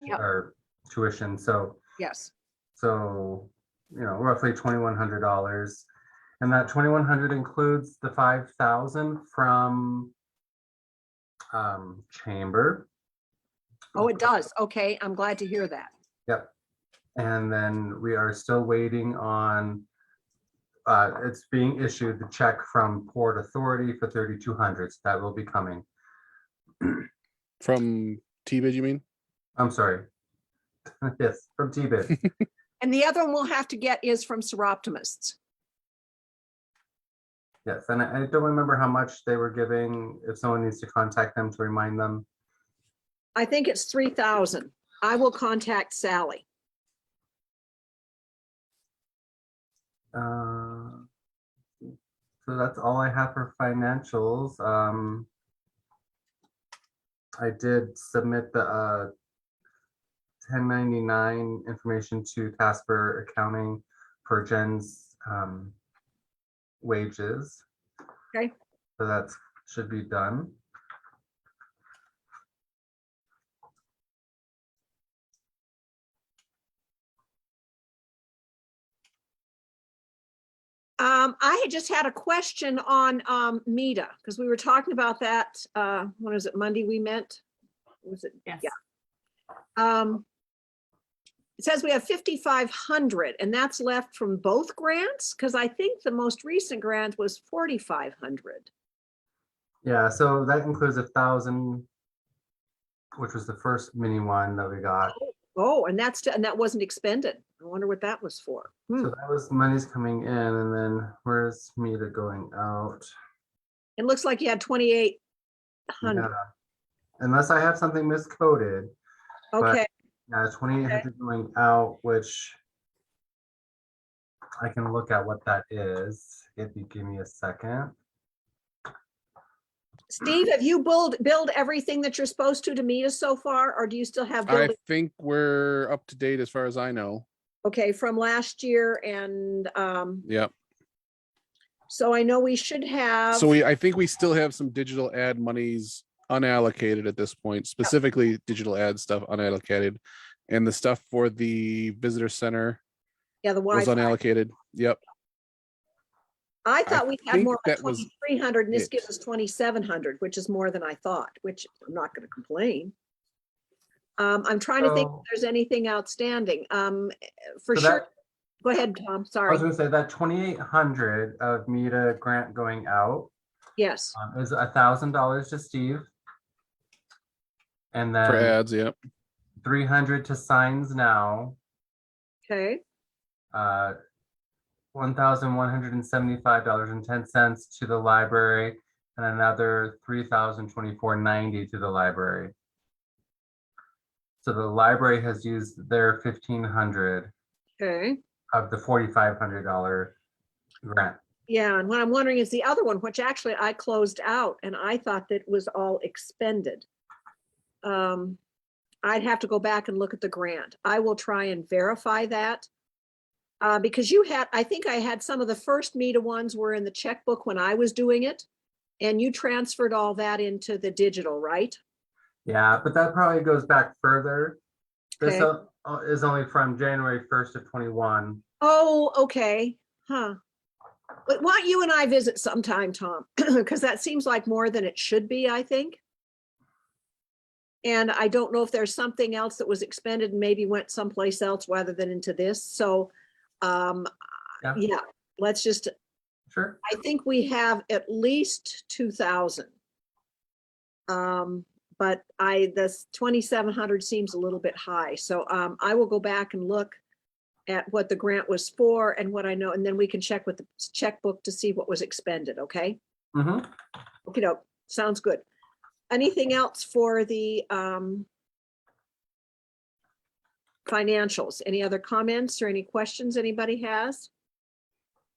Yep. or tuition. So Yes. roughly $2,100, and that 2,100 includes the 5,000 from chamber. Oh, it does. Okay, I'm glad to hear that. Yep. And then we are still waiting on, it's being issued, the check from Port Authority for 3,200. So that will be coming. From T-Bid, you mean? I'm sorry. Yes, from T-Bid. And the other one we'll have to get is from Seroptimists. Yes, and I don't remember how much they were giving, if someone needs to contact them to remind them. I think it's 3,000. I will contact Sally. So that's all I have for financials. I did submit the 1099 information to Casper Accounting for Jen's wages. Okay. So that should be done. I had just had a question on META because we were talking about that. What is it? Monday we met. Was it? Yes. Yeah. It says we have 5,500, and that's left from both grants because I think the most recent grant was 4,500. Yeah, so that includes 1,000, which was the first mini one that we got. Oh, and that wasn't expended. I wonder what that was for. So that was money's coming in, and then where's META going out? It looks like you had 2,800. Yeah. Unless I have something miscoded. Okay. Yeah, 2,800 going out, which I can look at what that is if you give me a second. Steve, have you billed everything that you're supposed to META so far, or do you still have I building? think we're up to date as far as I know. Okay, from last year, and Yep. so I know we should have. So I think we still have some digital ad monies unallocated at this point, specifically digital ad stuff unallocated, and the stuff for the visitor center Yeah, the was Wi-Fi. unallocated. Yep. I thought we had think more like that was 2,300, and this it. gives us 2,700, which is more than I thought, which I'm not going to complain. I'm trying to think if there's anything outstanding. For So sure. Go ahead, Tom. I was Sorry. going to say that 2,800 of META grant going out Yes. is $1,000 to Steve, and for then ads. Yep. 300 to Signs Now, Okay. $1,175.10 to the library, and another $3,024.90 to the library. So the library has used their $1,500 Okay. of the $4,500 grant. Yeah, and what I'm wondering is the other one, which actually I closed out, and I thought that was all expended. I'd have to go back and look at the grant. I will try and verify that. Because I think I had some of the first META ones were in the checkbook when I was doing it, and you transferred all that into the digital, right? Yeah, but that probably goes back further. This Okay. is only from January 1st of 21. Oh, okay. Huh. But why don't you and I visit sometime, Tom? Because that seems like more than it should be, I think. And I don't know if there's something else that was expended and maybe went someplace else rather than into this. So, yeah, let's just, Sure. I think we have at least 2,000. But this 2,700 seems a little bit high. So I will go back and look at what the grant was for and what I know, and then we can check with the checkbook to see what was expended, okay? Mm-hmm. Okay, no, sounds good. Anything else for the financials? Any other comments or any questions anybody has?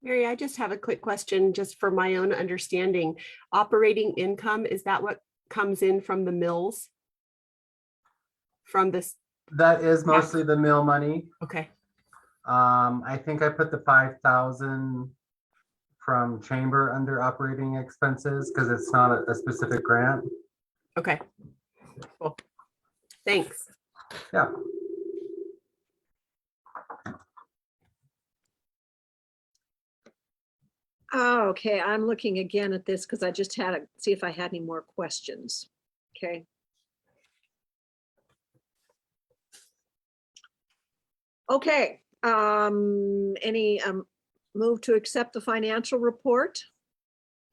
Mary, I just have a quick question just for my own understanding. Operating income, is that what comes in from the mills? From this? That is mostly the mill money. Okay. I think I put the 5,000 from chamber under operating expenses because it's not a specific grant. Okay. Cool. Thanks. Yeah. Okay, I'm looking again at this because I just had to see if I had any more questions. Okay. Okay, any move to accept the financial report?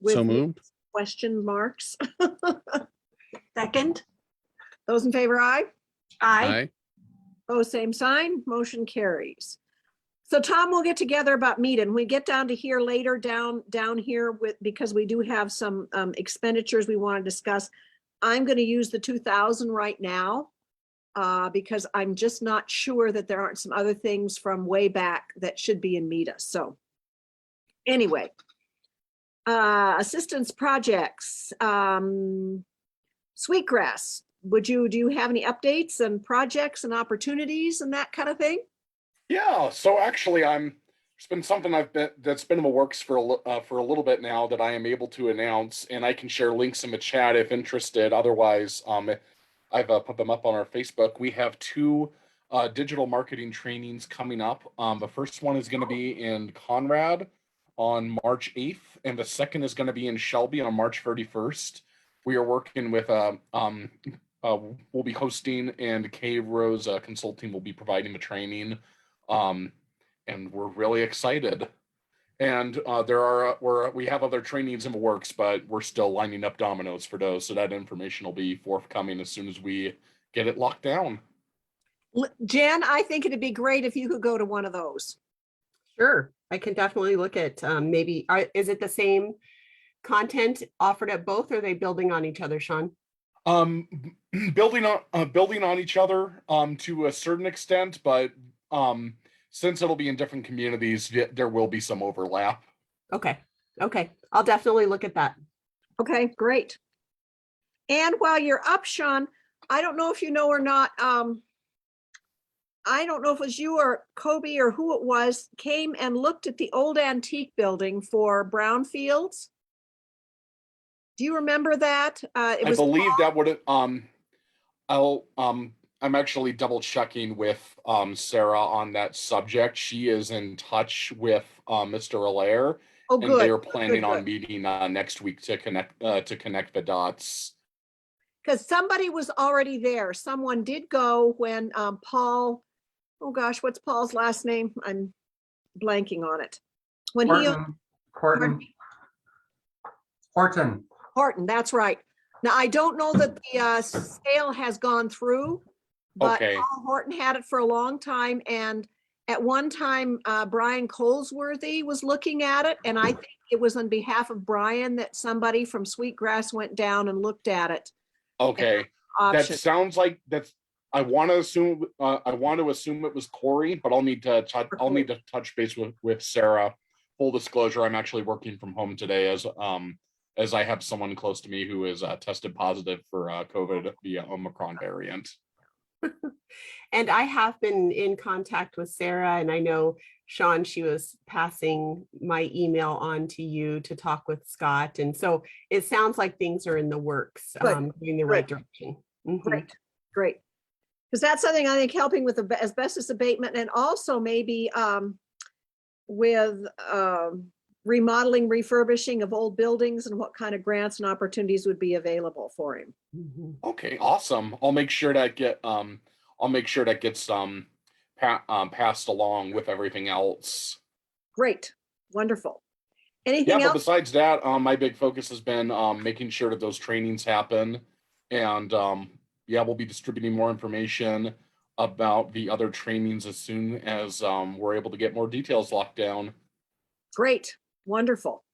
So with moved. question marks. Second. Those in favor, aye. Aye. Oh, same sign, motion carries. So Tom, we'll get together about meeting. We get down to here later down here with, because we do have some expenditures we want to discuss. I'm going to use the 2,000 right now because I'm just not sure that there aren't some other things from way back that should be in META. So anyway, assistance projects, Sweetgrass. Do you have any updates and projects and opportunities and that kind of thing? Yeah, so actually, it's been something that's been in the works for a little bit now that I am able to announce, and I can share links in the chat if interested. Otherwise, I've put them up on our Facebook. We have two digital marketing trainings coming up. The first one is going to be in Conrad on March 8th, and the second is going to be in Shelby on March 31st. We are working with we'll be hosting, and Cave Rose Consulting will be providing the training. And we're really excited. And we have other trainings in the works, but we're still lining up dominoes for those. So that information will be forthcoming as soon as we get it locked down. Jen, I think it'd be great if you could go to one of those. Sure, I can definitely look at maybe, is it the same content offered at both, or are they building on each other, Sean? Building on each other to a certain extent, but since it'll be in different communities, there will be some overlap. Okay, I'll definitely look at that. Okay, great. And while you're up, Sean, I don't know if you know or not, I don't know if it was you or Kobe or who it was, came and looked at the old antique building for Brownfields. Do you remember that? I believe that would I'm actually double checking with Sarah on that subject. She is in touch with Mr. Allaire, Oh, and they good. are planning on Good. meeting next week to connect the dots. Because somebody was already there. Someone did go when Paul, oh gosh, what's Paul's last name? I'm blanking on it. When Horton, that's right. Now, I don't know that the sale has gone through, but Okay. Paul Horton had it for a long time. And at one time, Brian Colesworthy was looking at it. And I think it was on behalf of Brian that somebody from Sweetgrass went down and looked at it. Okay, that Option. sounds like that's. I want to assume it was Corey, but I'll need to touch base with Sarah. Full disclosure, I'm actually working from home today as I have someone close to me who is tested positive for COVID via Omicron variant. And I have been in contact with Sarah, and I know, Sean, she was passing my email on to you to talk with Scott. And so it sounds like things are in the works, going the right direction. Mm-hmm. Great. Because that's something I think helping with the asbestos abatement, and also maybe with remodeling, refurbishing of old buildings, and what kind of grants and opportunities would be available for him. Mm-hmm. Okay, awesome. I'll make sure that gets passed along with everything else. Great, wonderful. Anything But else? besides that, my big focus has been making sure that those trainings happen, and we'll be distributing more information about the other trainings as soon as we're able to get more details locked down. Great, wonderful.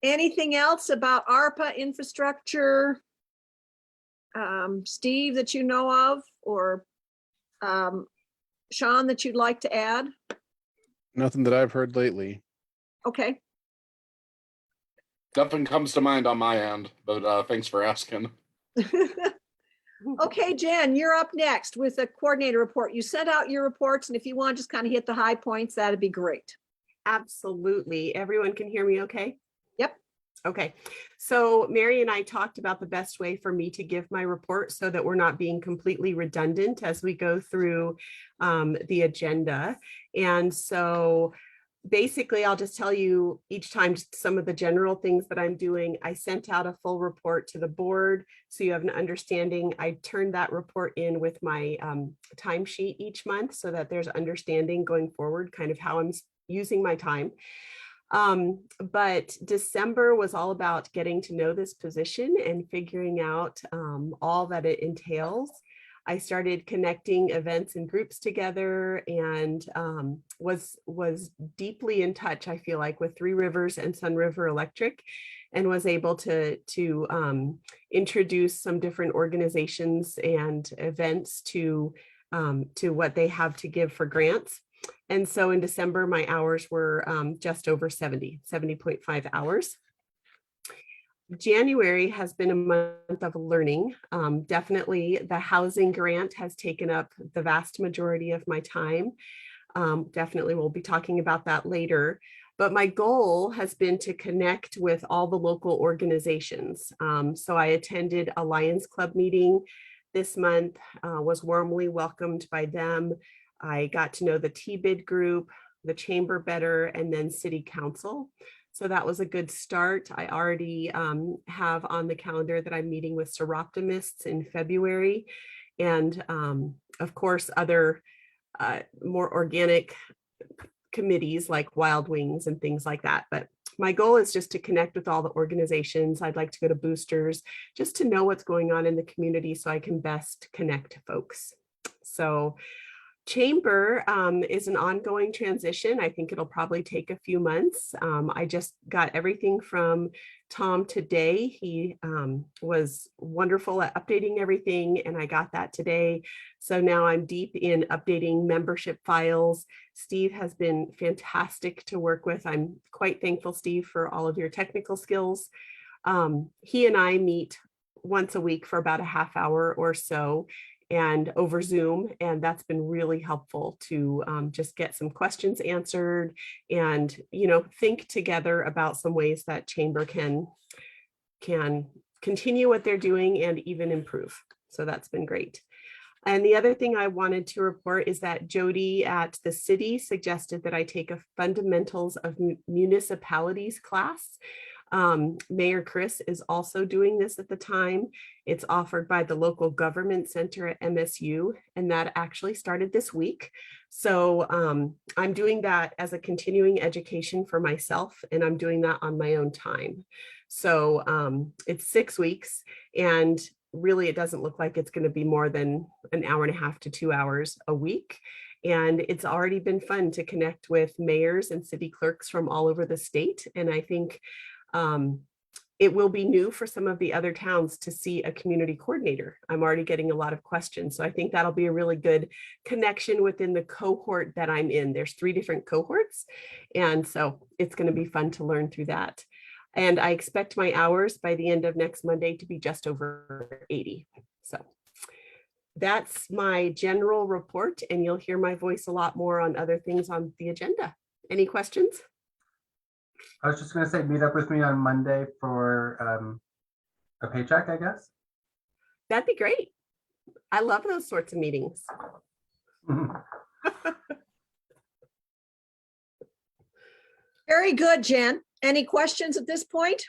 Anything else about ARPA infrastructure, Steve, that you know of, or Sean, that you'd like to add? Nothing that I've heard lately. Okay. Nothing comes to mind on my end, but thanks for asking. Okay, Jen, you're up next with a coordinator report. You sent out your reports, and if you want to just kind of hit the high points, that'd be great. Absolutely. Everyone can hear me okay? Yep. Okay, so Mary and I talked about the best way for me to give my report so that we're not being completely redundant as we go through the agenda. And so basically, I'll just tell you each time some of the general things that I'm doing. I sent out a full report to the board, so you have an understanding. I turned that report in with my timesheet each month so that there's understanding going forward, kind of how I'm using my time. But December was all about getting to know this position and figuring out all that it entails. I started connecting events and groups together and was deeply in touch, I feel like, with Three Rivers and Sun River Electric, and was able to introduce some different organizations and events to what they have to give for grants. And so in December, my hours were just over 70.5 hours. January has been a month of learning. Definitely the housing grant has taken up the vast majority of my time. Definitely we'll be talking about that later. But my goal has been to connect with all the local organizations. So I attended a Lions Club meeting this month, was warmly welcomed by them. I got to know the T-Bid group, the chamber better, and then city council. So that was a good start. I already have on the calendar that I'm meeting with Seroptimists in February. And of course, other more organic committees like Wild Wings and things like that. But my goal is just to connect with all the organizations. I'd like to go to boosters just to know what's going on in the community so I can best connect folks. So chamber is an ongoing transition. I think it'll probably take a few months. I just got everything from Tom today. He was wonderful at updating everything, and I got that today. So now I'm deep in updating membership files. Steve has been fantastic to work with. I'm quite thankful, Steve, for all of your technical skills. He and I meet once a week for about a half hour or so, and over Zoom. And that's been really helpful to just get some questions answered and, think together about some ways that chamber can continue what they're doing and even improve. So that's been great. And the other thing I wanted to report is that Jody at the city suggested that I take a fundamentals of municipalities class. Mayor Chris is also doing this at the time. It's offered by the local government center at MSU, and that actually started this week. So I'm doing that as a continuing education for myself, and I'm doing that on my own time. So it's 6 weeks, and really it doesn't look like it's going to be more than an hour and a half to 2 hours a week. And it's already been fun to connect with mayors and city clerks from all over the state. And I think it will be new for some of the other towns to see a community coordinator. I'm already getting a lot of questions. So I think that'll be a really good connection within the cohort that I'm in. There's 3 different cohorts. And so it's going to be fun to learn through that. And I expect my hours by the end of next Monday to be just over 80. So that's my general report, and you'll hear my voice a lot more on other things on the agenda. Any questions? I was just going to say, meet up with me on Monday for a paycheck, I guess. That'd be great. I love those sorts of meetings. Very good, Jen. Any questions at this point?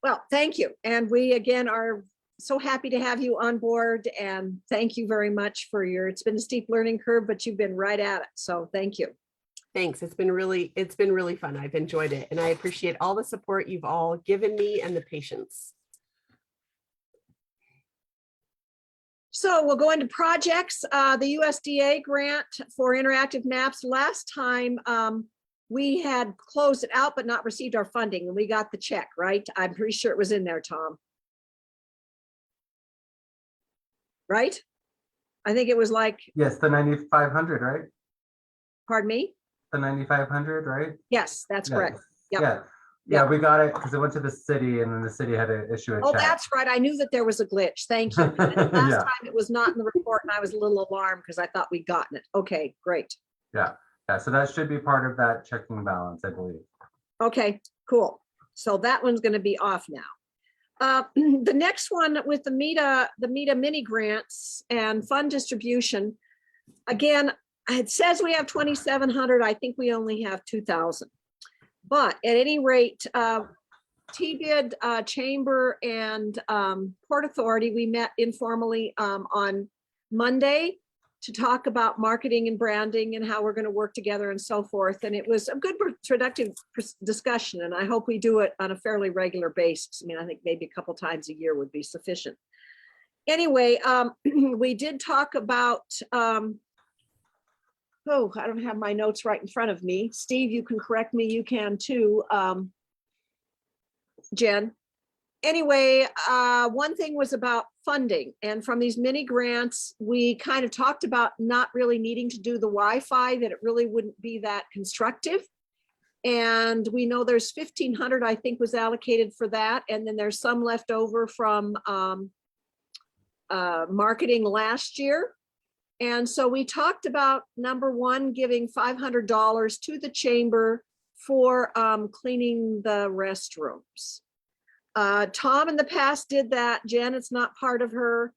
Well, thank you. And we again are so happy to have you on board, and thank you very much for it's been a steep learning curve, but you've been right at it. So thank you. Thanks. It's been really fun. I've enjoyed it, and I appreciate all the support you've all given me and the patience. So we'll go into projects. The USDA grant for interactive maps. Last time we had closed it out, but not received our funding, and we got the check, right? I'm pretty sure it was in there, Tom. Right? I think it was like. Yes, the 9,500, right? Pardon me? The 9,500, right? Yes, that's correct. Yep. Yeah, we got it because it went to the city, and then the city had to issue a check. Oh, that's right. I knew that there was a glitch. Thank you. Last Yeah. time it was not in the report, and I was a little alarmed because I thought we'd gotten it. Okay, great. Yeah. Yeah, so that should be part of that checking balance, I believe. Okay, cool. So that one's gonna be off now. The next one with the META mini grants and fund distribution. Again, it says we have 2,700. I think we only have 2,000. But at any rate, TBID Chamber and Port Authority, we met informally on Monday to talk about marketing and branding and how we're going to work together and so forth. And it was a good productive discussion. And I hope we do it on a fairly regular basis. I mean, I think maybe a couple times a year would be sufficient. Anyway, we did talk about, I don't have my notes right in front of me. Steve, you can correct me. You can too. Jen. Anyway, one thing was about funding, and from these mini grants, we kind of talked about not really needing to do the Wi-Fi, that it really wouldn't be that constructive. And we know there's 1,500, I think, was allocated for that, and then there's some left over from marketing last year. And so we talked about, number one, giving $500 to the chamber for cleaning the restrooms. Tom in the past did that. Jen, it's not part of her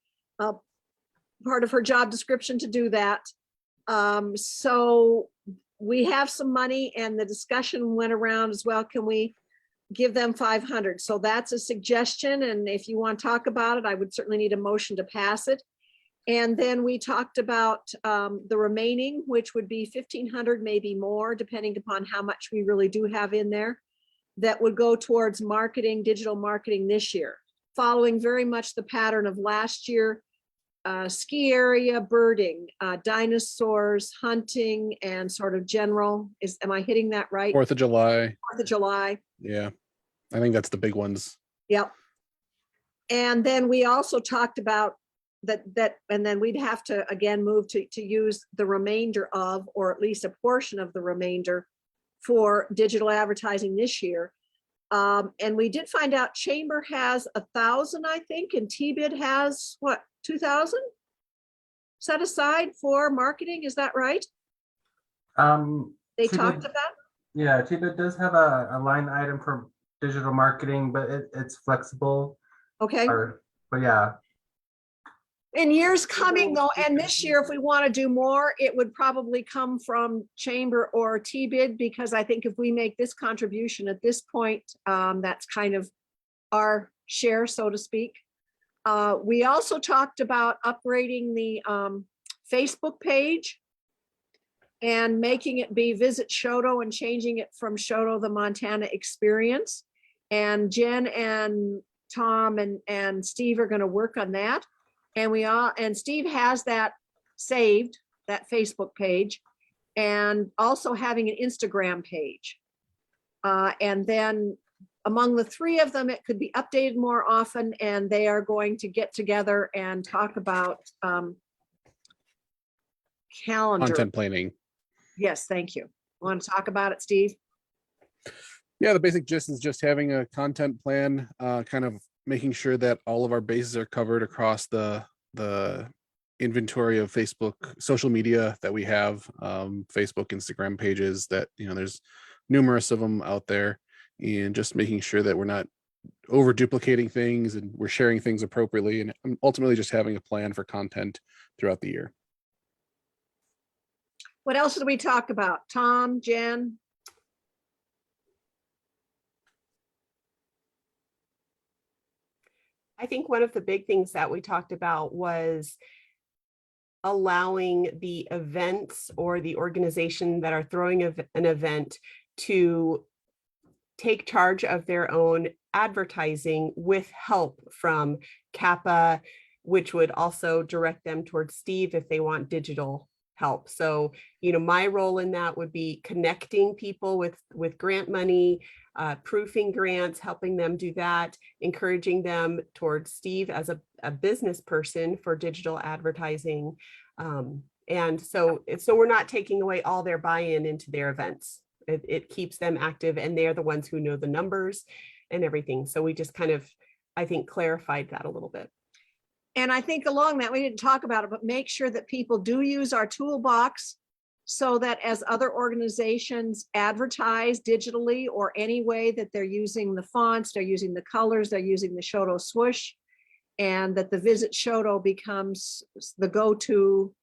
job description to do that. So we have some money, and the discussion went around as well. Can we give them 500? So that's a suggestion. And if you want to talk about it, I would certainly need a motion to pass it. And then we talked about the remaining, which would be 1,500, maybe more, depending upon how much we really do have in there, that would go towards marketing, digital marketing this year, following very much the pattern of last year. Ski area, birding, dinosaurs, hunting, and sort of general. Am I hitting that right? 4th of July. 4th of July. Yeah, I think that's the big ones. Yep. And then we also talked about that, and then we'd have to again move to use the remainder of, or at least a portion of the remainder, for digital advertising this year. And we did find out Chamber has 1,000, I think, and TBID has what, 2,000 set aside for marketing. Is that right? They talked about. Yeah, TBID does have a line item for digital marketing, but it's flexible. Okay. But yeah. In years coming though, and this year, if we want to do more, it would probably come from Chamber or TBID, because I think if we make this contribution at this point, that's kind of our share, so to speak. We also talked about upgrading the Facebook page and making it be Visit Choteau and changing it from Choteau the Montana Experience. And Jen and Tom and Steve are going to work on that. And Steve has that saved, that Facebook page, and also having an Instagram page. And then among the three of them, it could be updated more often, and they are going to get together and talk about calendar. Content planning. Yes, thank you. Want to talk about it, Steve? Yeah, the basic gist is just having a content plan, kind of making sure that all of our bases are covered across the inventory of Facebook social media that we have, Facebook, Instagram pages that, there's numerous of them out there, and just making sure that we're not over duplicating things and we're sharing things appropriately, and ultimately just having a plan for content throughout the year. What else did we talk about? Tom, Jen? I think one of the big things that we talked about was allowing the events or the organization that are throwing an event to take charge of their own advertising with help from CAPA, which would also direct them towards Steve if they want digital help. So, my role in that would be connecting people with grant money, proofing grants, helping them do that, encouraging them towards Steve as a business person for digital advertising. And so we're not taking away all their buy-in into their events. It keeps them active, and they're the ones who know the numbers and everything. So we just kind of, I think, clarified that a little bit. And I think along that, we didn't talk about it, but make sure that people do use our toolbox so that as other organizations advertise digitally or any way that they're using the fonts, they're using the colors, they're using the Choteau swoosh, and that the Visit Choteau becomes the go-to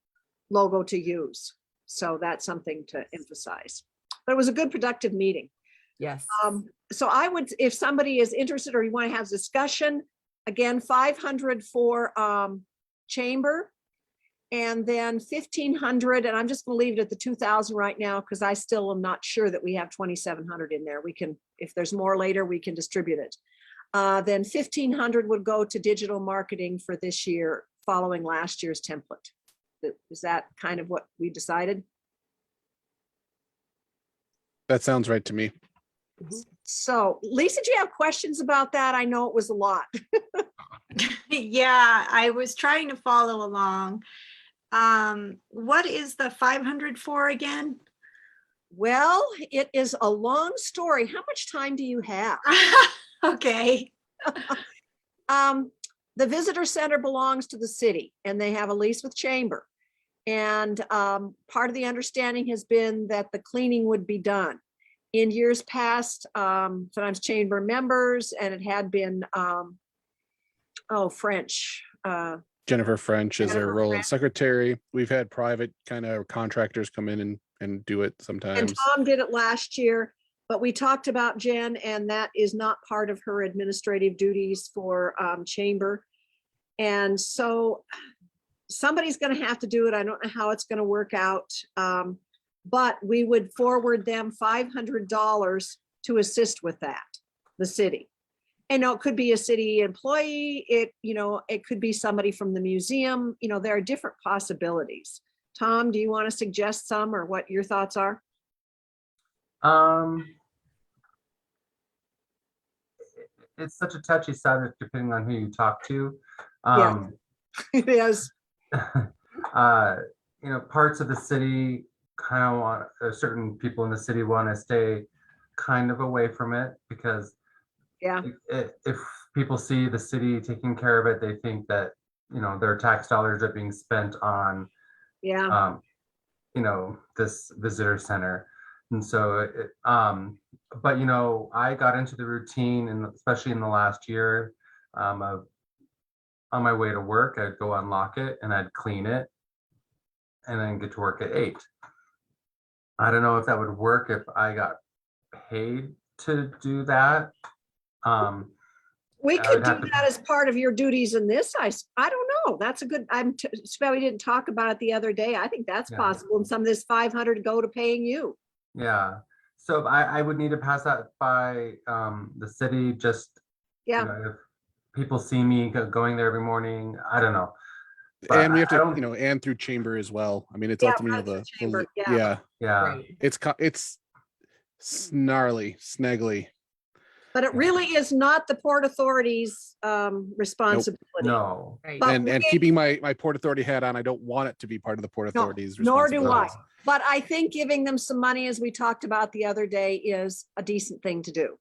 logo to use. So that's something to emphasize. But it was a good, productive meeting. Yes. So I would, if somebody is interested or you want to have discussion, again, 500 for chamber, and then 1,500, and I'm just going to leave it at the 2,000 right now because I still am not sure that we have 2,700 in there. We can, if there's more later, we can distribute it. Then 1,500 would go to digital marketing for this year, following last year's template. Is that kind of what we decided? That sounds right to me. So Lisa, do you have questions about that? I know it was a lot. Yeah, I was trying to follow along. What is the 500 for again? Well, it is a long story. How much time do you have? Okay. The visitor center belongs to the city and they have a lease with Chamber. And part of the understanding has been that the cleaning would be done. In years past, sometimes Chamber members, and it had been, French. Jennifer French is Jennifer our role French. as secretary. We've had private kind of contractors come in and do it And sometimes. Tom did it last year, but we talked about Jen, and that is not part of her administrative duties for Chamber. And so somebody's going to have to do it. I don't know how it's going to work out. But we would forward them $500 to assist with that, the city. And it could be a city employee. It could be somebody from the museum. There are different possibilities. Tom, do you want to suggest some or what your thoughts are? It's such a touchy subject depending on who you talk to. Yeah. It is. Parts of the city kind of want, certain people in the city want to stay kind of away from it because Yeah. if people see the city taking care of it, they think that, their tax dollars are being spent on, Yeah. this visitor center. And so, but, I got into the routine, and especially in the last year, of on my way to work, I'd go unlock it and I'd clean it and then get to work at 8. I don't know if that would work if I got paid to do that. We I could would do have to- that as part of your duties in this. I don't know. That's a good, it's bad we didn't talk about it the other day. I think that's Yeah. possible. And some of this 500 go to paying you. Yeah. So I would need to pass that by the city, just, Yeah. if people see me going there every morning, I don't know. But And we have I to, don't- and through chamber as well. I mean, it's Yeah, ultimately right through the chamber, yeah. yeah, Yeah. Right. it's snarly, snaggly. But it really is not the Port Authority's responsibility. No. Right. But And we- keeping my Port Authority hat on, I don't want it to be part of the Port No, Authority's nor do I. responsibilities. But I think giving them some money, as we talked about the other day, is a decent thing to do.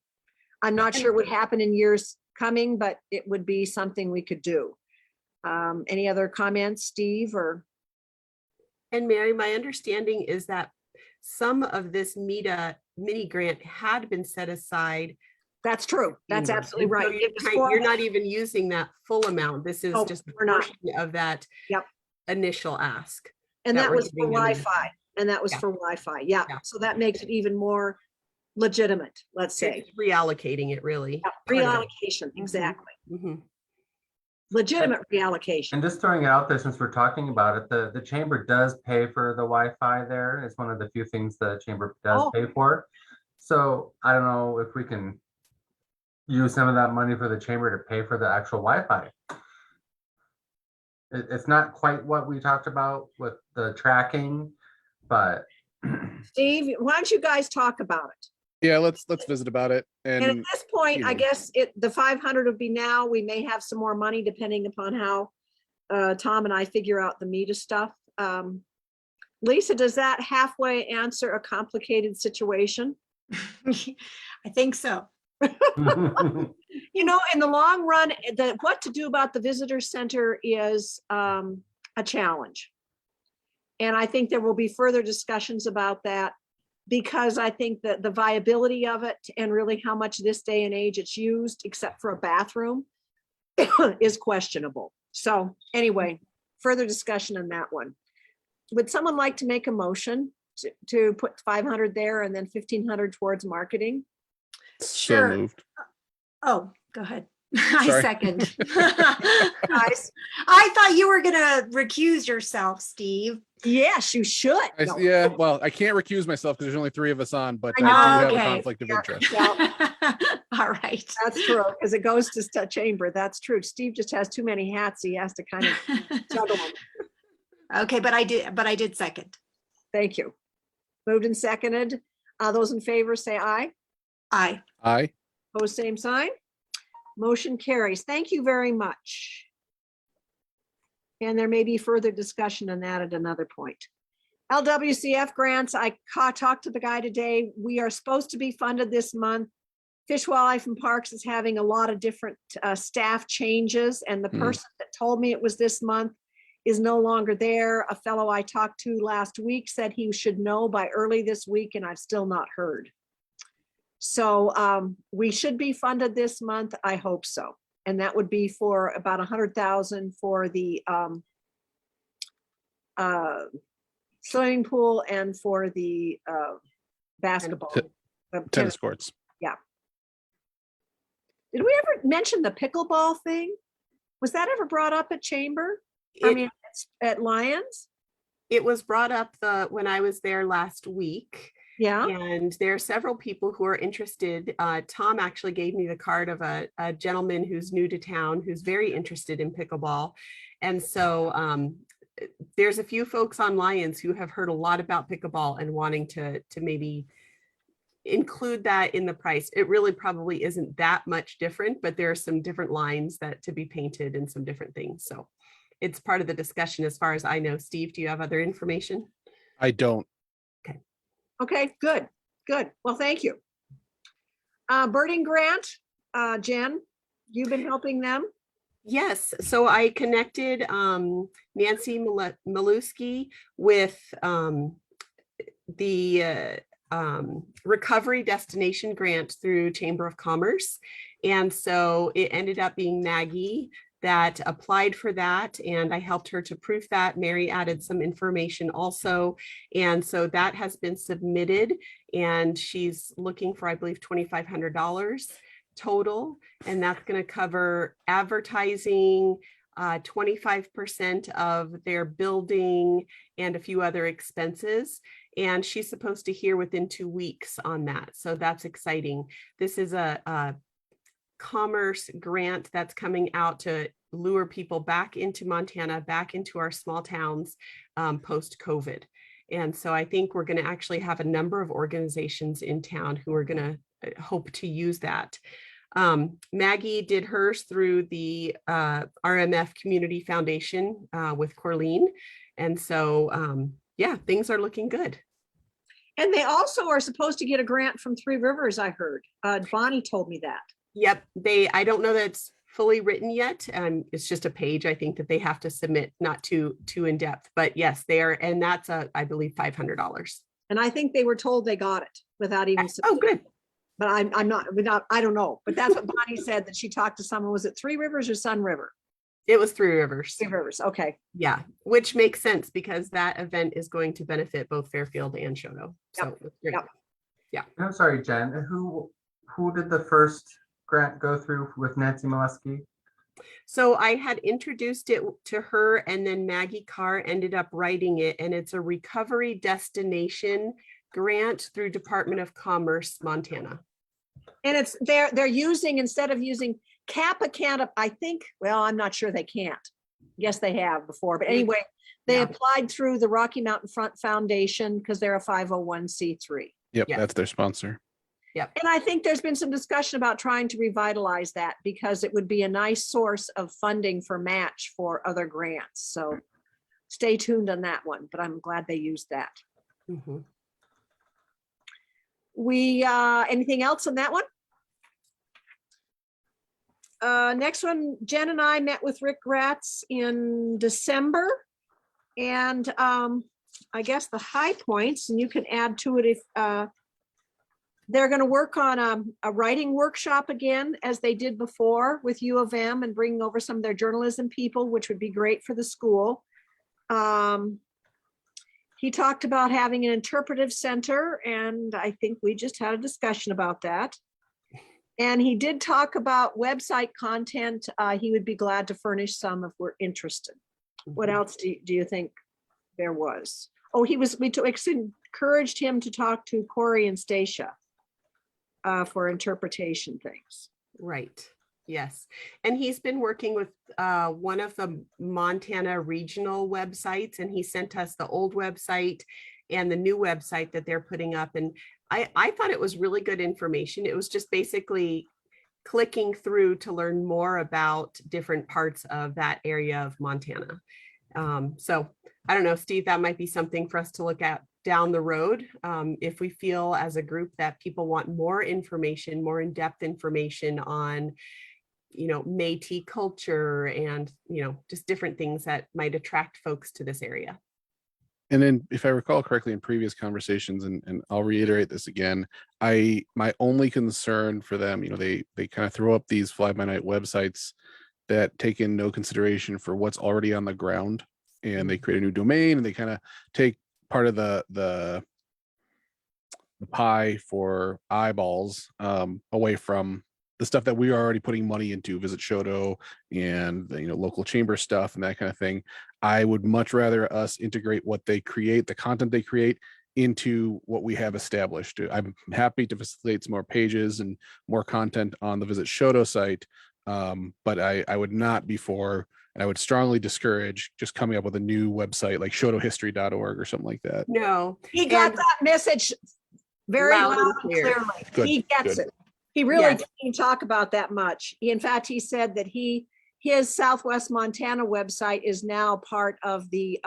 I'm not sure what happened in years coming, but it would be something we could do. Any other comments, Steve, or? And Mary, my understanding is that some of this mini grant had been set aside. That's true. That's Chamber. absolutely And so right. It was You're for- not even using that full amount. This is No, just a we're not. portion of that Yep. initial ask. And that that we're was for giving them in- Wi-Fi, and that was Yeah. for Wi-Fi. Yeah. Yeah. So that makes it even more legitimate, let's say. It's reallocating it really. Yeah, Part of it. reallocation, exactly. Mhm. Legitimate reallocation. And just throwing it out there, since we're talking about it, the chamber does pay for the Wi-Fi there. It's one of the few things the chamber does Oh. pay for. So I don't know if we can use some of that money for the chamber to pay for the actual Wi-Fi. It's not quite what we talked about with the tracking, but Steve, why don't you guys talk about it? Yeah, let's visit about it. And at And this point, you I know. guess the 500 would be now. We may have some more money depending upon how Tom and I figure out the meter stuff. Lisa, does that halfway answer a complicated situation? I think so. In the long run, what to do about the visitor center is a challenge. And I think there will be further discussions about that because I think that the viability of it and really how much this day and age it's used, except for a bathroom, is questionable. So anyway, further discussion on that one. Would someone like to make a motion to put 500 there and then 1,500 towards marketing? So Sure. moved. Oh, go ahead. I Sorry. second. Guys, I thought you were gonna recuse yourself, Steve. yes, you should. No. Yeah, well, I can't recuse myself because there's only 3 of us on, but I I know. do have a Okay. conflict of interest. All right. That's true, because it goes to chamber. That's true. Steve just has too many hats. He has to kind of juggle them. Okay, but I did second. Thank you. Moved and seconded. Those in favor say aye. Aye. Aye. Opposed, same sign. Motion carries. Thank you very much. And there may be further discussion on that at another point. LWCF grants, I talked to the guy today. We are supposed to be funded this month. Fish, Wildlife and Parks is having a lot of different staff changes, and the person that told me it was this month is no longer there. A fellow I talked to last week said he should know by early this week, and I've still not heard. So we should be funded this month. I hope so. And that would be for about 100,000 for the swimming pool and for the basketball. the Tennis courts. Did we ever mention the pickleball thing? Was that ever brought up at Chamber? I It- mean, at Lions? It was brought up when I was there last week. Yeah, And there are several people who are interested. Tom actually gave me the card of a gentleman who's new to town, who's very interested in pickleball. And so there's a few folks on Lions who have heard a lot about pickleball and wanting to maybe include that in the price. It really probably isn't that much different, but there are some different lines that to be painted and some different things. So it's part of the discussion as far as I know. Steve, do you have other information? I don't. okay, good, good. Well, thank you. Birding grant, Jen, you've been helping them? Yes, so I connected Nancy Maluski with the recovery destination grant through Chamber of Commerce. And so it ended up being Maggie that applied for that, and I helped her to proof that. Mary added some information also. And so that has been submitted, and she's looking for, I believe, $2,500 total. And that's going to cover advertising, 25% of their building, and a few other expenses. And she's supposed to hear within 2 weeks on that. So that's exciting. This is a commerce grant that's coming out to lure people back into Montana, back into our small towns post-COVID. And so I think we're going to actually have a number of organizations in town who are going to hope to use that. Maggie did hers through the RMF Community Foundation with Corleen. And so, yeah, things are looking good. And they also are supposed to get a grant from Three Rivers, I heard. Bonnie told me that. Yep, I don't know that it's fully written yet. It's just a page, I think, that they have to submit, not too in depth, but yes, they are. And that's I believe $500. And I think they were told they got it without even. Oh, good. But I'm not, without, I don't know. But that's what Bonnie said, that she talked to someone. Was it Three Rivers or Sun River? It was Three Rivers. Three Rivers, okay. Yeah, which makes sense because that event is going to benefit both Fairfield and Choteau. So it's great. Yep. I'm sorry, Jen, who did the first grant go through with Nancy Molesky? So I had introduced it to her, and then Maggie Carr ended up writing it, and it's a recovery destination grant through Department of Commerce, Montana. And it's they're using, instead of using Kappa can't, I think, well, I'm not sure they can't. Yes, they have before, but anyway, they Yeah. applied through the Rocky Mountain Front Foundation because they're a 501c3. Yep, Yeah. that's their sponsor. And I think there's been some discussion about trying to revitalize that because it would be a nice source of funding for match for other grants. So stay tuned on that one, but I'm glad they used that. Mhm. Anything else on that one? Next one, Jen and I met with Rick Gratz in December. And I guess, the high points, and you can add to it if they're going to work on a writing workshop again, as they did before with U of M, and bringing over some of their journalism people, which would be great for the school. He talked about having an interpretive center, and I think we just had a discussion about that. And he did talk about website content. He would be glad to furnish some if we're interested. What else do you think there was? Oh, we encouraged him to talk to Corey and Stacia for interpretation things. Right. Yes. And he's been working with one of the Montana regional websites, and he sent us the old website and the new website that they're putting up. And I thought it was really good information. It was just basically clicking through to learn more about different parts of that area of Montana. So I don't know, Steve, that might be something for us to look at down the road. If we feel as a group that people want more information, more in-depth information on, Métis culture and, just different things that might attract folks to this area. And then, if I recall correctly, in previous conversations, and I'll reiterate this again, my only concern for them, they kind of throw up these fly-by-night websites that take in no consideration for what's already on the ground, and they create a new domain, and they kind of take part of the pie for eyeballs away from the stuff that we are already putting money into, Visit Choteau and the local chamber stuff and that kind of thing. I would much rather us integrate what they create, the content they create, into what we have established. I'm happy to facilitate some more pages and more content on the Visit Choteau site, but I would not be for, and I would strongly discourage just coming up with a new website like choteauhistory.org or something like that. No. He got that message very Loud and loud and clear. clearly. Good, He gets good. it. He really Yes. didn't talk about that much. In fact, he said that his Southwest Montana website is now part of the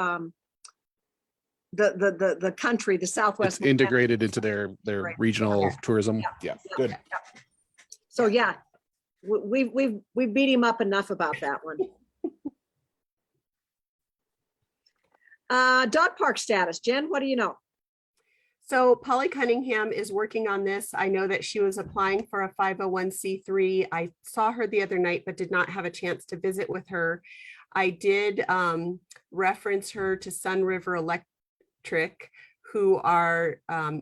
country, the Southwest. It's integrated into their Right. regional Yeah. tourism. Yeah. Yeah, Yeah. good. So yeah, we beat him up enough about that one. Dog park status. Jen, what do you know? So Polly Cunningham is working on this. I know that she was applying for a 501c3. I saw her the other night, but did not have a chance to visit with her. I did reference her to Sun River Electric, who are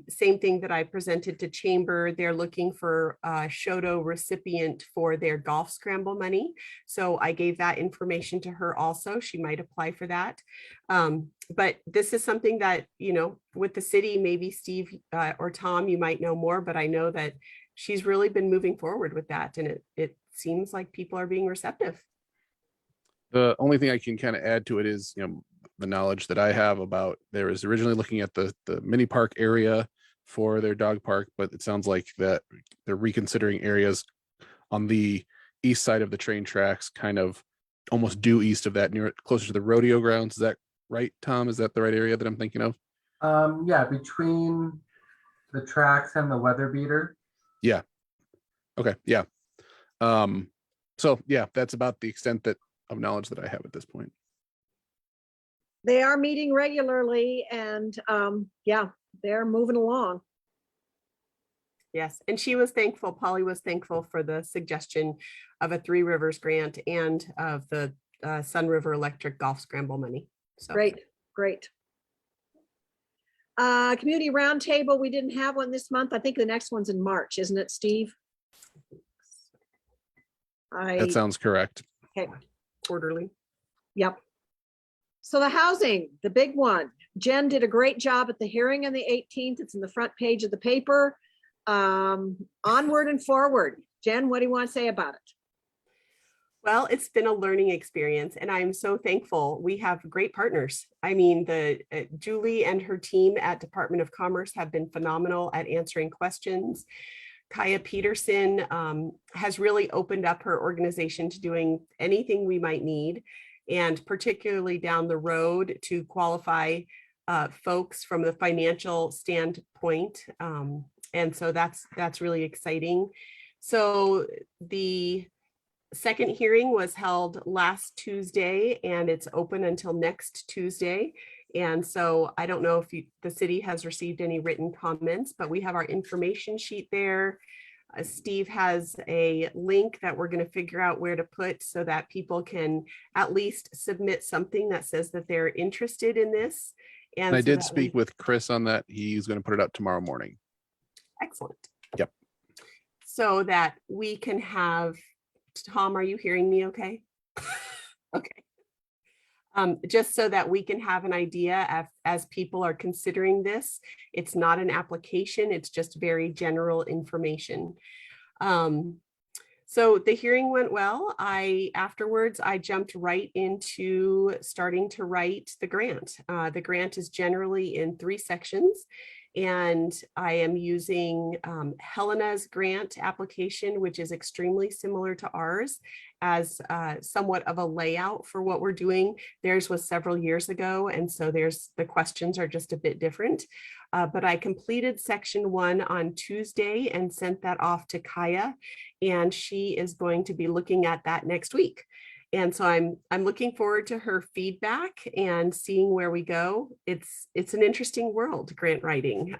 same thing that I presented to Chamber. They're looking for a Choteau recipient for their golf scramble money. So I gave that information to her also. She might apply for that. But this is something that, with the city, maybe Steve or Tom, you might know more, but I know that she's really been moving forward with that. And it seems like people are being receptive. The only thing I can kind of add to it is, the knowledge that I have about, there was originally looking at the mini park area for their dog park, but it sounds like that they're reconsidering areas on the east side of the train tracks, kind of almost due east of that, closer to the rodeo grounds. Is that right, Tom? Is that the right area that I'm thinking of? Yeah, between the tracks and the weather beater. Yeah. Okay. Yeah. So yeah, that's about the extent of knowledge that I have at this point. They are meeting regularly, and yeah, they're moving along. Yes, and she was thankful, Polly was thankful for the suggestion of a Three Rivers grant and of the Sun River Electric golf scramble money. So Great. Community roundtable, we didn't have one this month. I think the next one's in March, isn't it, Steve? That sounds correct. Okay. quarterly. Yep. So the housing, the big one. Jen did a great job at the hearing on the 18th. It's in the front page of the paper. Onward and forward. Jen, what do you want to say about it? Well, it's been a learning experience, and I'm so thankful. We have great partners. I mean, Julie and her team at Department of Commerce have been phenomenal at answering questions. Kaya Peterson has really opened up her organization to doing anything we might need, and particularly down the road to qualify folks from the financial standpoint. And so that's really exciting. So the second hearing was held last Tuesday, and it's open until next Tuesday. And so I don't know if the city has received any written comments, but we have our information sheet there. Steve has a link that we're going to figure out where to put so that people can at least submit something that says that they're interested in this. And I so did that speak with Chris on that. He's going to put it out tomorrow morning. Excellent. Yep. So that we can have, Tom, are you hearing me okay? Okay. Just so that we can have an idea as people are considering this. It's not an application, it's just very general information. So the hearing went well. Afterwards, I jumped right into starting to write the grant. The grant is generally in 3 sections. And I am using Helena's grant application, which is extremely similar to ours, as somewhat of a layout for what we're doing. Theirs was several years ago, and so the questions are just a bit different. But I completed section 1 on Tuesday and sent that off to Kaya, and she is going to be looking at that next week. And so I'm looking forward to her feedback and seeing where we go. It's an interesting world, grant writing.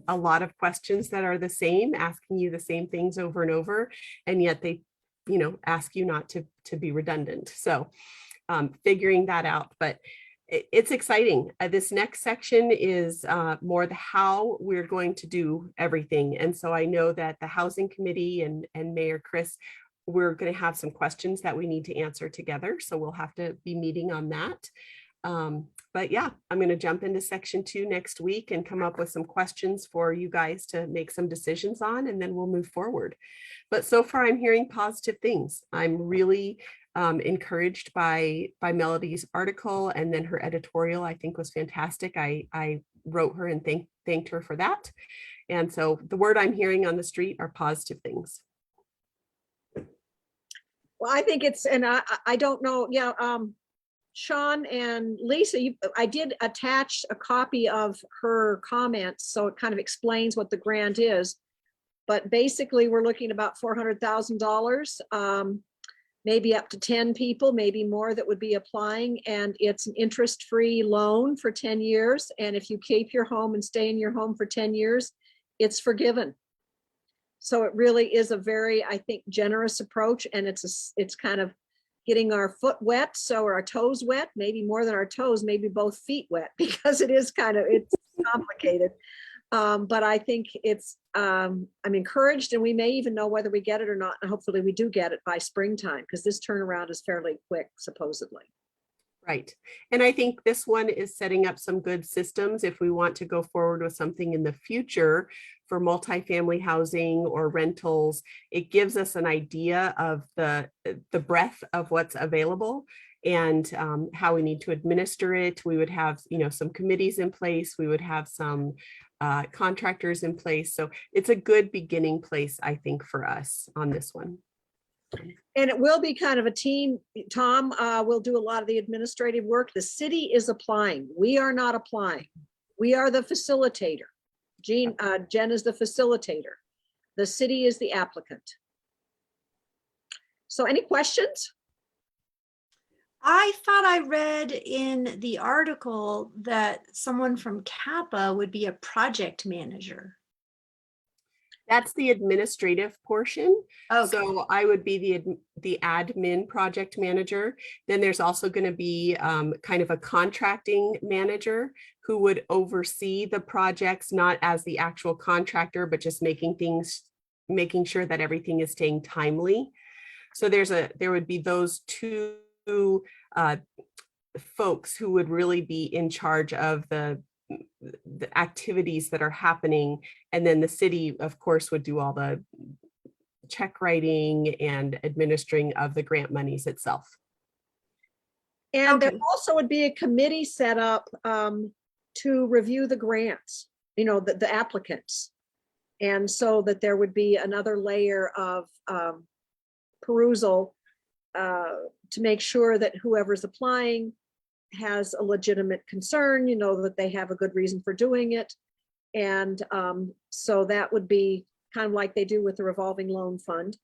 A lot of questions that are the same, asking you the same things over and over, and yet they, ask you not to be redundant. So figuring that out, but it's exciting. This next section is more the how we're going to do everything. And so I know that the Housing Committee and Mayor Chris, we're going to have some questions that we need to answer together. So we'll have to be meeting on that. But yeah, I'm going to jump into section 2 next week and come up with some questions for you guys to make some decisions on, and then we'll move forward. But so far I'm hearing positive things. I'm really encouraged by Melody's article, and then her editorial I think was fantastic. I wrote her and thanked her for that. And so the word I'm hearing on the street are positive things. Well, I think it's, and I don't know, yeah, Sean and Lisa, I did attach a copy of her comments, so it kind of explains what the grant is. But basically, we're looking at about $400,000, maybe up to 10 people, maybe more that would be applying. And it's an interest-free loan for 10 years. And if you keep your home and stay in your home for 10 years, it's forgiven. So it really is a very, I think, generous approach, and it's kind of getting our foot wet, so our toes wet, maybe more than our toes, maybe both feet wet, because it's complicated. But I think I'm encouraged, and we may even know whether we get it or not. And hopefully we do get it by springtime, because this turnaround is fairly quick, supposedly. Right. And I think this one is setting up some good systems if we want to go forward with something in the future for multifamily housing or rentals. It gives us an idea of the breadth of what's available and how we need to administer it. We would have, some committees in place. We would have some contractors in place. So it's a good beginning place, I think, for us on this one. And it will be kind of a team. Tom will do a lot of the administrative work. The city is applying. We are not applying. We are the facilitator. Jen is the facilitator. The city is the applicant. So any questions? I thought I read in the article that someone from Kappa would be a project manager. That's the administrative portion. Okay. So I would be the admin project manager. Then there's also going to be kind of a contracting manager who would oversee the projects, not as the actual contractor, but just making sure that everything is staying timely. So there would be those two folks who would really be in charge of the activities that are happening. And then the city, of course, would do all the check writing and administering of the grant monies itself. And Okay. there also would be a committee set up to review the grants, the applicants. And so that there would be another layer of perusal to make sure that whoever's applying has a legitimate concern, that they have a good reason for doing it. And so that would be kind of like they do with the revolving loan fund.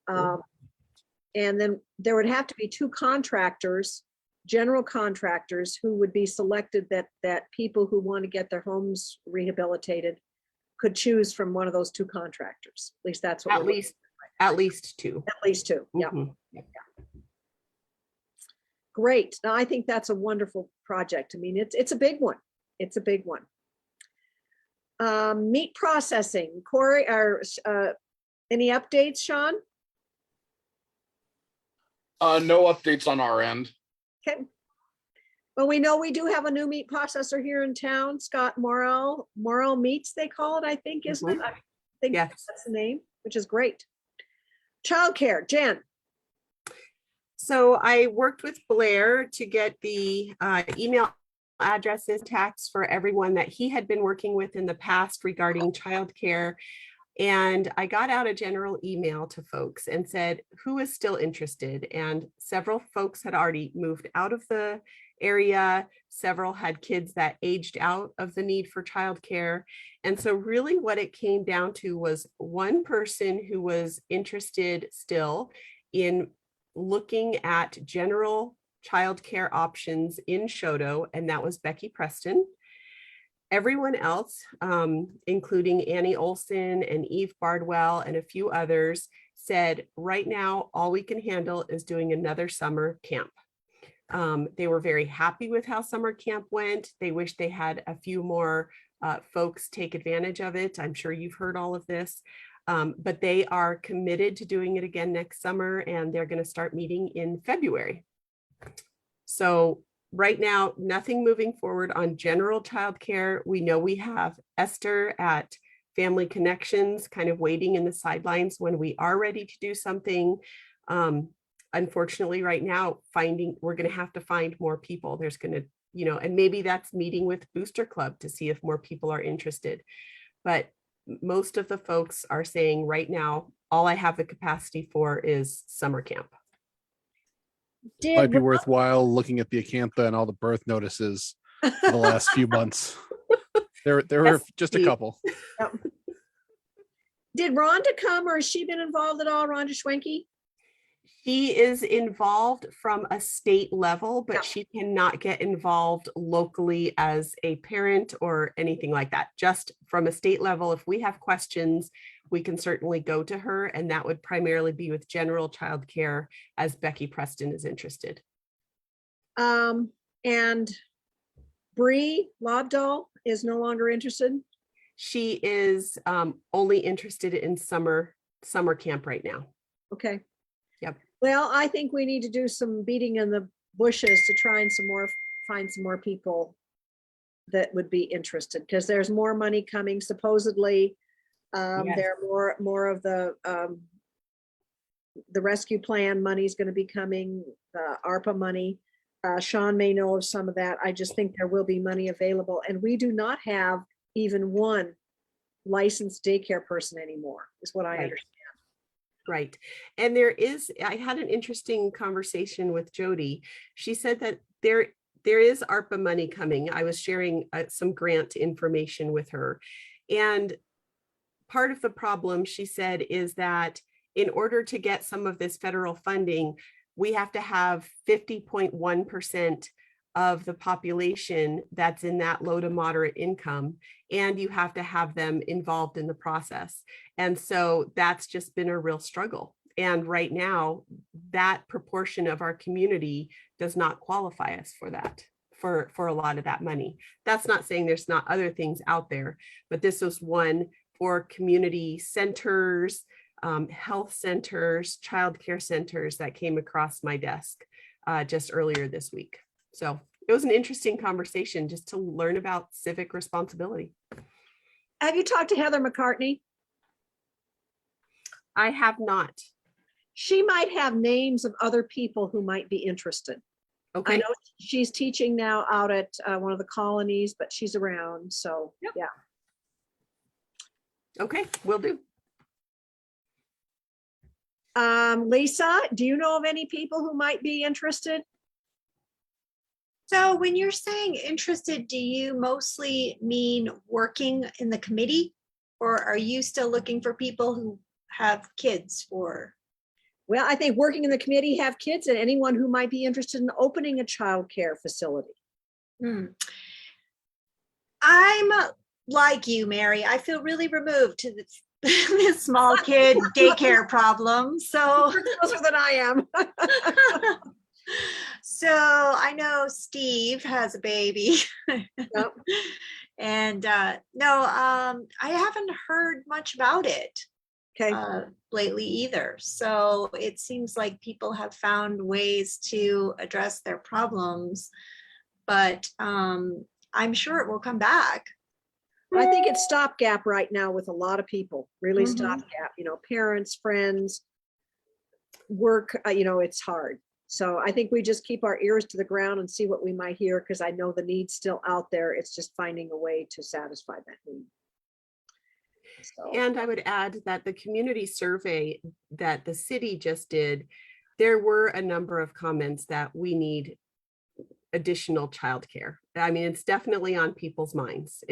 And then there would have to be 2 contractors general contractors who would be selected, that people who want to get their homes rehabilitated could choose from one of those two contractors. At least that's what At least two. at least two. Yeah. Mhm. Great. Now, I think that's a wonderful project. I mean, it's a big one. It's a big one. Meat processing, Corey, or any updates, Sean? No updates on our end. Okay. Well, we know we do have a new meat processor here in town, Scott Morrell Meats, they call it, I think, isn't it? I think Yes. that's the name, which is great. Childcare, Jen. So I worked with Blair to get the email addresses tax for everyone that he had been working with in the past regarding childcare. And I got out a general email to folks and said, who is still interested? And several folks had already moved out of the area. Several had kids that aged out of the need for childcare. And so really what it came down to was one person who was interested still in looking at general childcare options in Choteau, and that was Becky Preston. Everyone else, including Annie Olson and Eve Bardwell and a few others, said right now all we can handle is doing another summer camp. They were very happy with how summer camp went. They wish they had a few more folks take advantage of it. I'm sure you've heard all of this, but they are committed to doing it again next summer, and they're going to start meeting in February. So right now, nothing moving forward on general childcare. We know we have Esther at Family Connections kind of waiting in the sidelines when we are ready to do something. Unfortunately, right now, we're going to have to find more people. There's going to, and maybe that's meeting with Booster Club to see if more people are interested. But most of the folks are saying right now, all I have the capacity for is summer camp. Might be worthwhile looking at the Acantha and all the birth notices for the last few months. There were just a couple. Yep. Did Rhonda come, or has she been involved at all, Rhonda Schwenke? She is involved from a state level, but Yeah. she cannot get involved locally as a parent or anything like that. Just from a state level, if we have questions, we can certainly go to her, and that would primarily be with general childcare, as Becky Preston is interested. And Bree Lobdahl is no longer interested. She is only interested in summer camp right now. Okay. Yep. Well, I think we need to do some beating in the bushes to try and find some more people that would be interested, because there's more money coming supposedly. Yes. There are more of the rescue plan money is going to be coming, the ARPA money. Sean may know of some of that. I just think there will be money available, and we do not have even one licensed daycare person anymore, is what I understand. Right. And I had an interesting conversation with Jody. She said that there is ARPA money coming. I was sharing some grant information with her. And part of the problem, she said, is that in order to get some of this federal funding, we have to have 50.1% of the population that's in that low to moderate income, and you have to have them involved in the process. And so that's just been a real struggle. And right now, that proportion of our community does not qualify us for that, for a lot of that money. That's not saying there's not other things out there, but this was one for community centers, health centers, childcare centers that came across my desk just earlier this week. So it was an interesting conversation just to learn about civic responsibility. Have you talked to Heather McCartney? I have not. She might have names of other people who might be interested. Okay. I know she's teaching now out at one of the colonies, but she's around. So Yep. Yeah. Okay, will do. Lisa, do you know of any people who might be interested? So when you're saying interested, do you mostly mean working in the committee? Or are you still looking for people who have kids for? Well, I think working in the committee, have kids, and anyone who might be interested in opening a childcare facility. Hmm. I'm like you, Mary. I feel really removed to this, this small kid daycare problem. So, You're closer than I am. so I know Steve has a baby. Yep. And no, I haven't heard much about it Okay. lately either. So it seems like people have found ways to address their problems, but I'm sure it will come back. I think it's stopgap right now with a lot of people, really Mhm. stopgap, parents, friends, work, it's hard. So I think we just keep our ears to the ground and see what we might hear, because I know the need's still out there. It's just finding a way to satisfy that need. So, And I would add that the community survey that the city just did, there were a number of comments that we need additional childcare. I mean, it's definitely on people's minds.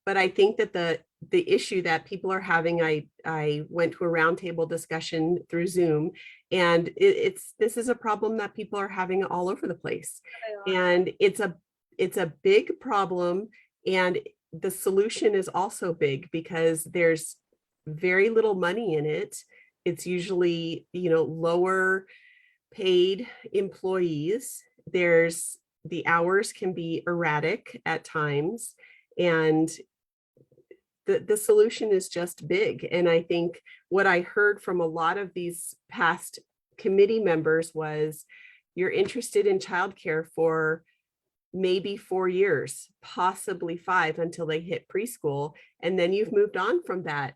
But I think that the issue that people are having, I went to a roundtable discussion through Zoom, and this is a problem that people are having all over the place. And it's a big problem, and the solution is also big because there's very little money in it. It's usually, lower paid employees. The hours can be erratic at times, and the solution is just big. And I think what I heard from a lot of these past committee members was, you're interested in childcare for maybe 4 years, possibly 5 until they hit preschool. And then you've moved on from that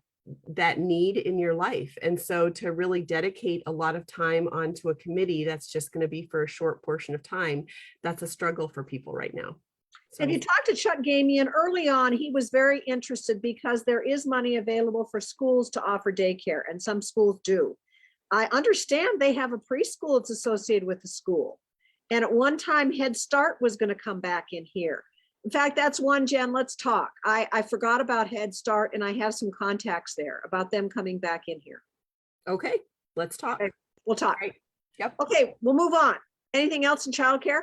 need in your life. And so to really dedicate a lot of time onto a committee that's just going to be for a short portion of time, that's a struggle for people right now. So, if you talk to Chuck Gamian early on, he was very interested because there is money available for schools to offer daycare, and some schools do. I understand they have a preschool that's associated with the school. And at one time, Head Start was going to come back in here. In fact, that's one, Jen, let's talk. I forgot about Head Start, and I have some contacts there about them coming back in here. okay, let's talk. Okay, we'll talk. Right. Yep. Okay, we'll move on. Anything else in childcare?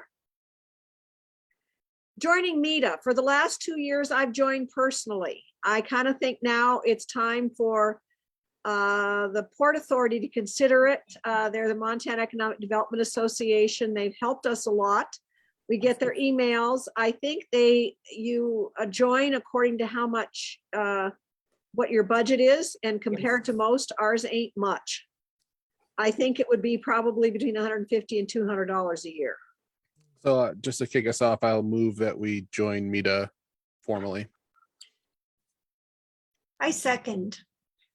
Joining META. For the last 2 years, I've joined personally. I kind of think now it's time for the Port Authority to consider it. They're the Montana Economic Development Association. They've helped us a lot. We get their emails. I think you join according to how much, what your budget is, and compared to most, ours ain't much. I think it would be probably between $150 and $200 a year. So just to kick us off, I'll move that we join META formally. I second.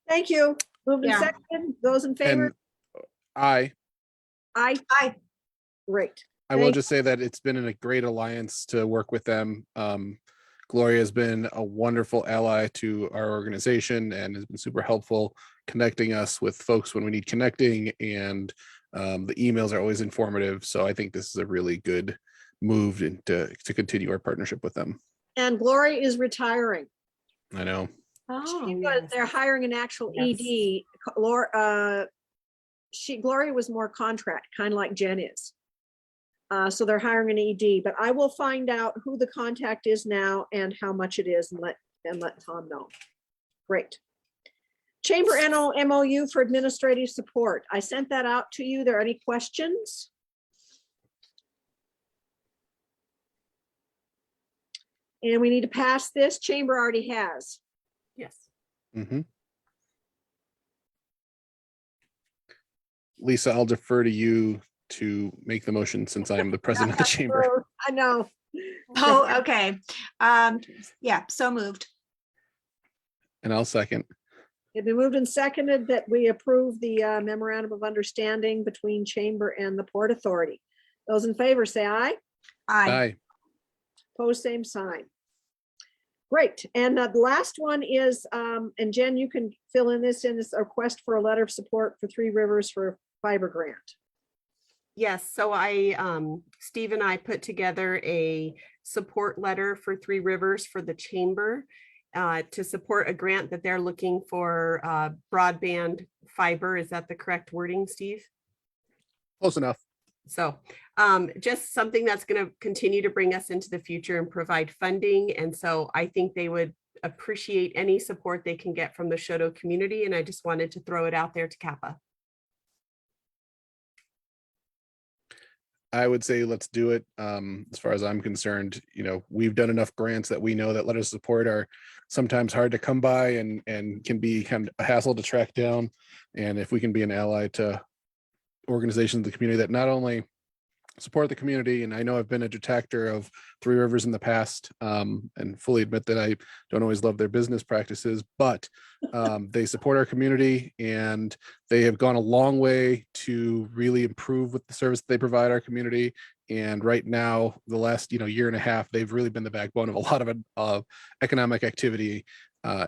Thank you. Moved and Yeah. seconded. Those in favor? And I I Great. will Thank- just say that it's been a great alliance to work with them. Gloria has been a wonderful ally to our organization and has been super helpful connecting us with folks when we need connecting, and the emails are always informative. So I think this is a really good move to continue our partnership with them. And Gloria is retiring. I know. But they're hiring an actual Yes. ED. Gloria was more contract, kind of like Jen is. So they're hiring an ED, but I will find out who the contact is now and how much it is, and let Tom know. Great. Chamber MOU for administrative support. I sent that out to you. There any questions? And we need to pass this. Chamber already has. Yes. Mhm. Lisa, I'll defer to you to make the motion since I'm the president of the chamber. I know. Oh, okay. Yeah, so moved. And I'll second. It's been moved and seconded that we approve the memorandum of understanding between Chamber and the Port Authority. Those in favor say aye. Aye. Opposed, same sign. Great. And the last one is, and Jen, you can fill in this a request for a letter of support for Three Rivers for a fiber grant. Yes, so Steve and I put together a support letter for Three Rivers for the chamber. to support a grant that they're looking for broadband fiber. Is that the correct wording, Steve? Close enough. So just something that's going to continue to bring us into the future and provide funding. And so I think they would appreciate any support they can get from the Choteau community. And I just wanted to throw it out there to Kappa. I would say let's do it. As far as I'm concerned, we've done enough grants that we know that letters of support are sometimes hard to come by and can be kind of a hassle to track down. And if we can be an ally to organizations in the community that not only support the community, and I know I've been a detractor of Three Rivers in the past, and fully admit that I don't always love their business practices, but they support our community and they have gone a long way to really improve with the service that they provide our community. And right now, the last year and a half, they've really been the backbone of a lot of economic activity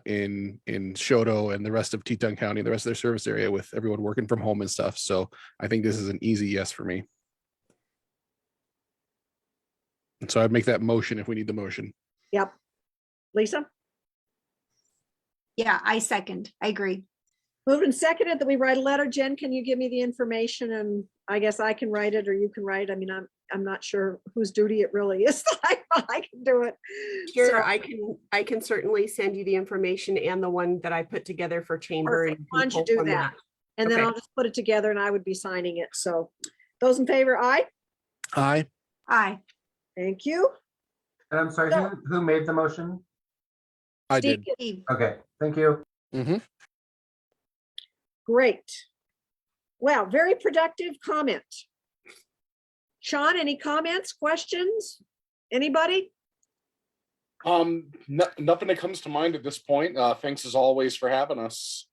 in Choteau and the rest of Teton County, the rest of their service area, with everyone working from home and stuff. So I think this is an easy yes for me. And so I'd make that motion if we need the motion. Yep. Lisa? Yeah, I second. I agree. Moved and seconded that we write a letter. Jen, can you give me the information, and I guess I can write it or you can write. I mean, I'm not sure whose duty it really is. I can do it. Sure, So, I can certainly send you the information and the one that I put together for chamber. Perfect. And Why don't you pull do from that? And then Okay. I'll just put it together and I would be signing it. So those in favor, aye. Aye. Aye. Thank you. And I'm sorry, So- who made the motion? I Steve, did. Steve. Okay, thank you. Mhm. great. Well, very productive comment. Sean, any comments, questions? Anybody? Nothing that comes to mind at this point. Thanks as always for having us.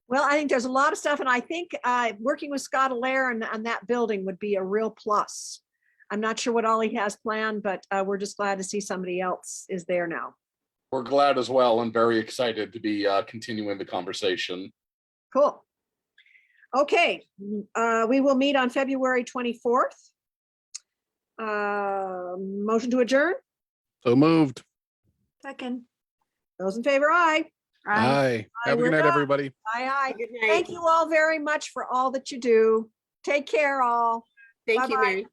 Well, I think there's a lot of stuff, and I think working with Scott Allaire on that building would be a real plus. I'm not sure what all he has planned, but we're just glad to see somebody else is there now. We're glad as well and very excited to be continuing the conversation. Cool. Okay, we will meet on February 24th. Motion to adjourn. So moved. Second. Those in favor, aye. Aye. Have a we're good night, done. everybody. Aye, aye. Good night. Thank you all very much for all that you do. Take care, all. Thank you, Bye-bye. Mary.